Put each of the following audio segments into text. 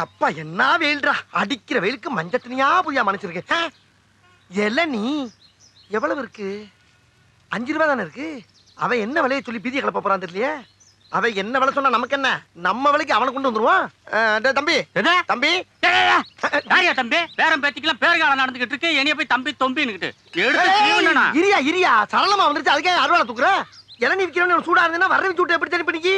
அப்பா என்ன வெயில்டா, அடிக்கிற வெயிலுக்கு மஞ்சள் தனியா புரியா மனுச்சிருக்கு. இளநீ எவ்வளவு இருக்கு? 5 ரூபா தானே இருக்கு. அவன் என்ன விலையை சொல்லி பீதியை கிளப்ப போறான் தெரியலையே. அவன் என்ன விலை சொன்னா நமக்கு என்ன, நம்ம விலைக்கு அவனை கொண்டு வந்துருவான். தம்பி தம்பி தம்பி பேரம் பேத்திக்கலாம் பேர்காலம் நடந்துகிட்டு இருக்கு. என்னைய போய் தம்பி தொம்பின்னு இரியா இரியா சரளமா வந்துருச்சு. அதுக்கே அறுவாலை தூக்குற. இளநீ விற்கிறவன் சூடா இருந்தா வர சூட்டு எப்படி தெரியும் பண்ணிக்கி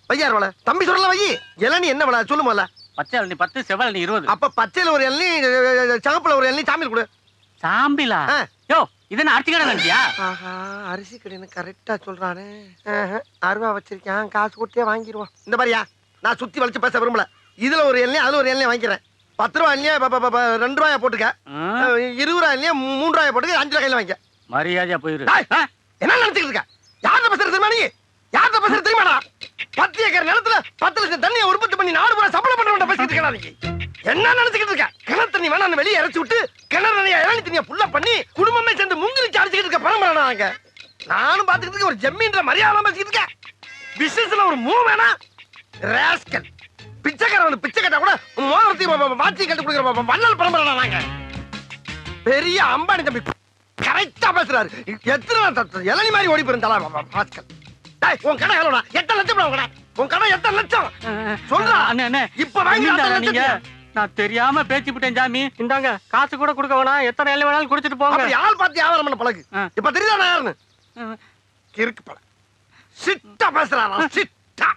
வையார் வலை தம்பி சொல்லல வை. இளநீ என்ன விலை சொல்லு முதல்ல. பச்சை இளநீ 10, செவல் இளநீ 20. அப்ப பச்சையில ஒரு இளநீ, சகப்புல ஒரு இளநீ, சாமியில் கொடு. சாம்பிலா? யோ இது என்ன அரிசி கடை நினைச்சியா? ஆஹா அரிசி கடைன்னு கரெக்டா சொல்றானே. அருவா வச்சிருக்கேன், காசு கொடுத்தே வாங்கிடுவான். இந்த மாதிரியா நான் சுத்தி வளைச்சு பேச விரும்பல. இதுல ஒரு எண்ணெய் அதுல ஒரு எண்ணெய் வாங்கிக்கிறேன். 10 ரூபா இல்லையா 2 ரூபாயா போட்டுக்க. 20 ரூபா இல்லையா 3 ரூபாயா போட்டுக்க. 5 ரூபாய் கையில வாங்கிக்க. மரியாதையா போயிரு. என்ன நினைச்சுக்கிட்டு இருக்க? யார்கிட்ட பேசுறது தெரியுமா நீ? யார்கிட்ட பேசுறது தெரியுமாடா? 10 ஏக்கர் நிலத்துல 10 லட்சம் தண்ணியை உற்பத்தி பண்ணி 4 ரூபாய் சம்பளம் பண்றவன் பேசிக்கிட்டு இருக்கா நீ? என்ன நினைச்சுக்கிட்டு இருக்க? கிணறு தண்ணி வேணா வெளியே இறச்சி விட்டு கிணறு தண்ணியா இளநீ தண்ணியை புல்லா பண்ணி குடும்பமே சேர்ந்து முங்கிலிச்சு அடிச்சுக்கிட்டு இருக்க பரம்பரை நாங்க. நானும் பாத்துக்கிட்டு ஒரு ஜம்மீன்ற மரியாதை பேசிக்கிட்டு இருக்கேன். பிசினஸ்ல ஒரு மூவ் வேணா ராஸ்கல். பிச்சைக்காரன் பிச்சை கட்டா கூட மோதிரத்தையும் வாட்சி கட்டு கொடுக்குற வள்ளல் பரம்பரை நாங்க. பெரிய அம்பானி தம்பி கரெக்டா பேசுறாரு. எத்தனை இளநீ மாதிரி ஓடி போயிருந்தாளா ஆட்கள். உன் கடை எவ்வளோடா? 8 லட்சம் உன் கடை. உன் கடை 8 லட்சம் சொல்றா. இப்ப நீங்க நான் தெரியாம பேச்சு விட்டேன் சாமி. இந்தாங்க காசு கூட கொடுக்க வேணாம், எத்தனை இளநீ வேணாலும் குடிச்சிட்டு போங்க. யார் பார்த்து வியாபாரம் பண்ண பழகு. இப்ப தெரியுதா நான் யாருன்னு? கிறுக்கு பழ சிட்டா பேசுறாரா சிட்டா.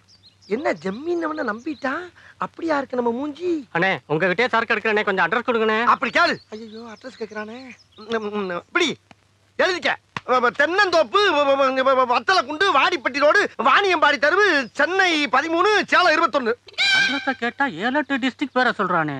என்ன ஜம்மீன் நம்பிட்டா? அப்படியா இருக்கு நம்ம மூஞ்சி. அண்ணே உங்ககிட்டே சரக்கு எடுக்கிறேனே, கொஞ்சம் அட்ரஸ் கொடுங்கண்ணே. அப்படி கேளு. ஐயோ அட்ரஸ் கேட்கிறானே. இப்படி எழுதிக்க. தென்னந்தோப்பு, வத்தல குண்டு, வாடிப்பட்டி ரோடு, வாணியம்பாடி தெருவு, சென்னை 13, சேலம் 21. அட்ரஸ கேட்டா 7-8 டிஸ்ட்ரிக்ட் பேரை சொல்றானே.